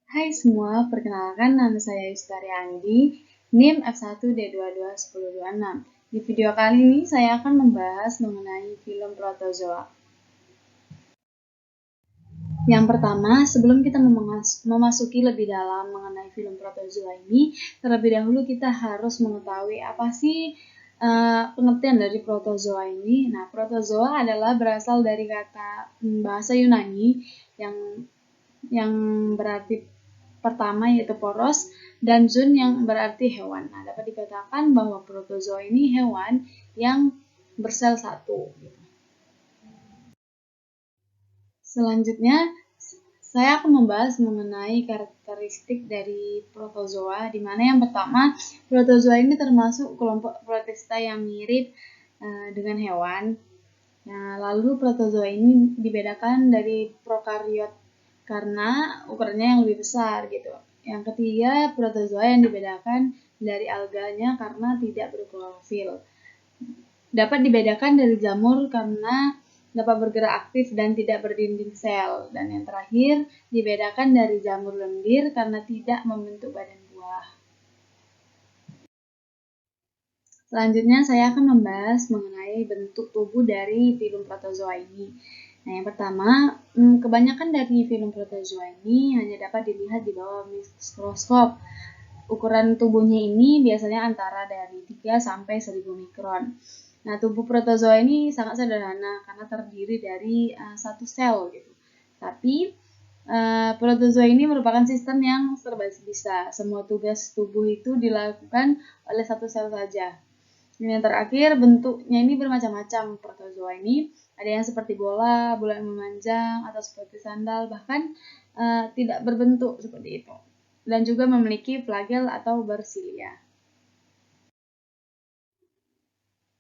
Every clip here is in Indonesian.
Hai semua, perkenalkan nama saya Yustari Andi, NIM F1D221026. Di video kali ini saya akan membahas mengenai film Protozoa. Yang pertama, sebelum kita memasuki lebih dalam mengenai film Protozoa ini, terlebih dahulu kita harus mengetahui apa sih pengertian dari Protozoa ini. Nah, Protozoa adalah berasal dari kata bahasa Yunani yang berarti pertama yaitu poros dan zoon yang berarti hewan. Nah, dapat dikatakan bahwa protozoa ini hewan yang bersel satu. Selanjutnya, saya akan membahas mengenai karakteristik dari protozoa, di mana yang pertama, protozoa ini termasuk kelompok protista yang mirip dengan hewan. Nah, lalu protozoa ini dibedakan dari prokariot karena ukurannya yang lebih besar gitu. Yang ketiga, protozoa yang dibedakan dari alganya karena tidak berklorofil. Dapat dibedakan dari jamur karena dapat bergerak aktif dan tidak berdinding sel. Dan yang terakhir, dibedakan dari jamur lendir karena tidak membentuk badan buah. Selanjutnya saya akan membahas mengenai bentuk tubuh dari film protozoa ini. Nah, yang pertama, kebanyakan dari film protozoa ini hanya dapat dilihat di bawah mikroskop. Ukuran tubuhnya ini biasanya antara dari 3 sampai 1000 mikron. Nah, tubuh protozoa ini sangat sederhana karena terdiri dari satu sel gitu. Tapi protozoa ini merupakan sistem yang serba bisa. Semua tugas tubuh itu dilakukan oleh satu sel saja. Dan yang terakhir, bentuknya ini bermacam-macam. Protozoa ini ada yang seperti bola, bola yang memanjang, atau seperti sandal, bahkan tidak berbentuk seperti itu. Dan juga memiliki flagel atau bersilia.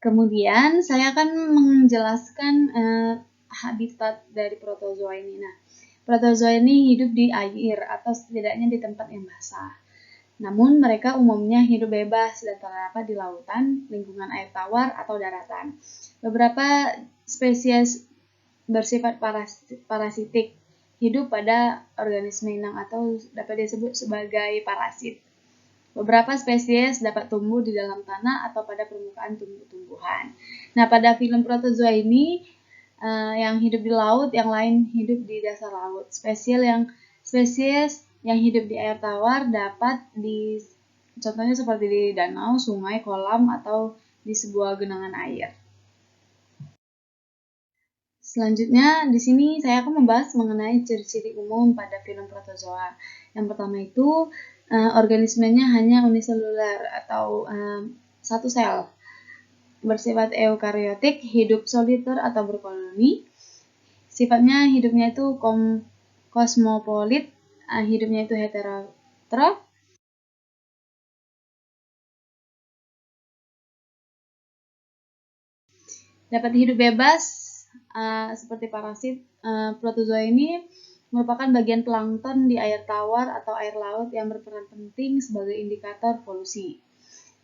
Kemudian saya akan menjelaskan habitat dari protozoa ini. Nah, protozoa ini hidup di air atau setidaknya di tempat yang basah. Namun mereka umumnya hidup bebas dan terdapat di lautan, lingkungan air tawar, atau daratan. Beberapa spesies bersifat parasitik, hidup pada organisme inang atau dapat disebut sebagai parasit. Beberapa spesies dapat tumbuh di dalam tanah atau pada permukaan tumbuh-tumbuhan. Nah, pada film protozoa ini yang hidup di laut, yang lain hidup di dasar laut. Spesies yang hidup di air tawar dapat contohnya seperti di danau, sungai, kolam, atau di sebuah genangan air. Selanjutnya, di sini saya akan membahas mengenai ciri-ciri umum pada film protozoa. Yang pertama itu, organismenya hanya uniseluler atau satu sel. Bersifat eukariotik, hidup soliter atau berkoloni. Sifatnya hidupnya itu kosmopolit, hidupnya itu heterotrof. Dapat hidup bebas seperti parasit. Protozoa ini merupakan bagian plankton di air tawar atau air laut yang berperan penting sebagai indikator polusi.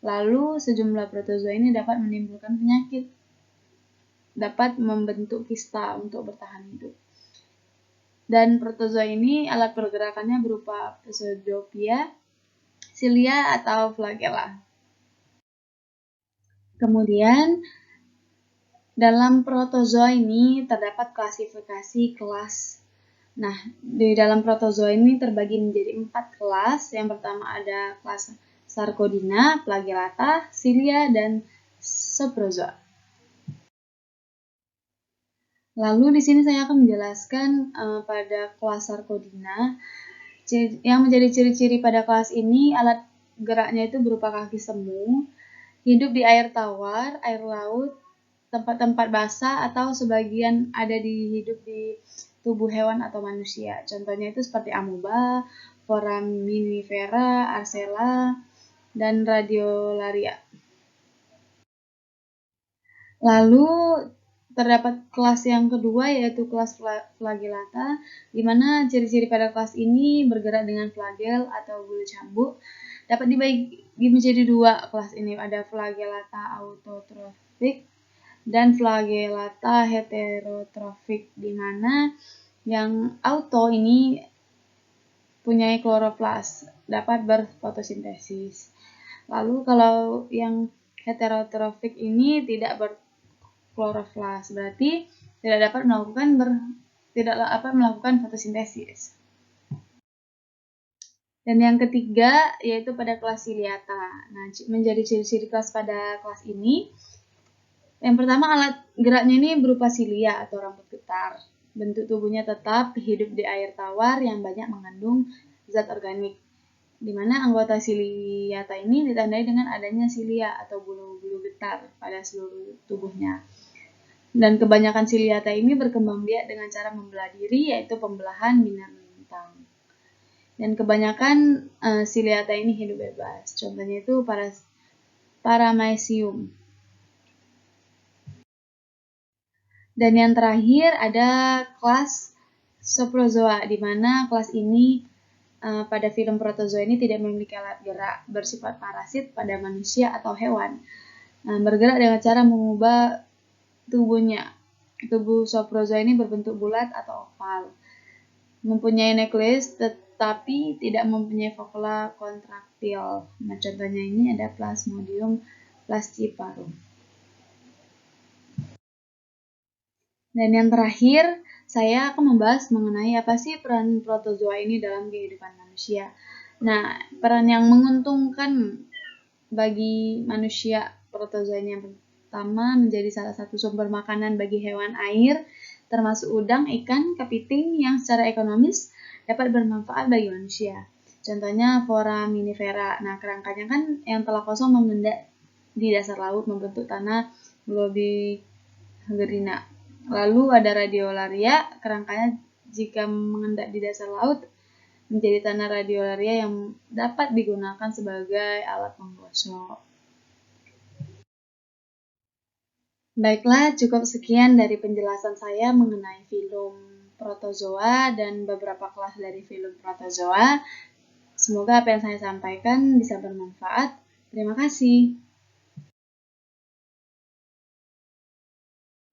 Lalu sejumlah protozoa ini dapat menimbulkan penyakit, dapat membentuk kista untuk bertahan hidup. Dan protozoa ini alat pergerakannya berupa pseudopia, silia, atau flagella. Kemudian dalam protozoa ini terdapat klasifikasi kelas. Nah, di dalam protozoa ini terbagi menjadi 4 kelas. Yang pertama ada kelas Sarcodina, Flagellata, Cilia, dan Saprozoa. Lalu di sini saya akan menjelaskan pada kelas Sarcodina. Yang menjadi ciri-ciri pada kelas ini, alat geraknya itu berupa kaki semu, hidup di air tawar, air laut, tempat-tempat basah, atau sebagian ada hidup di tubuh hewan atau manusia. Contohnya itu seperti amoeba, foraminifera, arcella, dan radiolaria. Lalu terdapat kelas yang kedua yaitu kelas flagellata, di mana ciri-ciri pada kelas ini bergerak dengan flagel atau bulu cambuk. Dapat dibagi menjadi 2 kelas ini, ada flagellata autotrofik dan flagellata heterotrofik, di mana yang auto ini mempunyai kloroplas, dapat berfotosintesis. Lalu kalau yang heterotrofik ini tidak berkloroflas, berarti tidak dapat melakukan fotosintesis. Dan yang ketiga yaitu pada kelas ciliata. Nah, menjadi ciri-ciri kelas pada kelas ini, yang pertama alat geraknya ini berupa silia atau rambut getar. Bentuk tubuhnya tetap, hidup di air tawar yang banyak mengandung zat organik, di mana anggota ciliata ini ditandai dengan adanya silia atau bulu-bulu getar pada seluruh tubuhnya. Dan kebanyakan ciliata ini berkembang biak dengan cara membelah diri, yaitu pembelahan minar lintang. Dan kebanyakan ciliata ini hidup bebas. Contohnya itu Paramecium. Dan yang terakhir ada kelas Soprozoa, di mana kelas ini pada film protozoa ini tidak memiliki alat gerak, bersifat parasit pada manusia atau hewan. Bergerak dengan cara mengubah tubuhnya. Tubuh Soprozoa ini berbentuk bulat atau oval, mempunyai nukleus tetapi tidak mempunyai vakuola kontraktil. Nah, contohnya ini ada Plasmodium plastiparum. Dan yang terakhir, saya akan membahas mengenai apa sih peran protozoa ini dalam kehidupan manusia. Nah, peran yang menguntungkan bagi manusia protozoa ini yang pertama menjadi salah satu sumber makanan bagi hewan air, termasuk udang, ikan, kepiting yang secara ekonomis dapat bermanfaat bagi manusia. Contohnya foraminifera. Nah, kerangkanya kan yang telah kosong mengendap di dasar laut membentuk tanah globigerina. Lalu ada radiolaria, kerangkanya jika mengendap di dasar laut menjadi tanah radiolaria yang dapat digunakan sebagai alat penggosok. Baiklah, cukup sekian dari penjelasan saya mengenai filum protozoa dan beberapa kelas dari filum protozoa. Semoga apa yang saya sampaikan bisa bermanfaat. Terima kasih.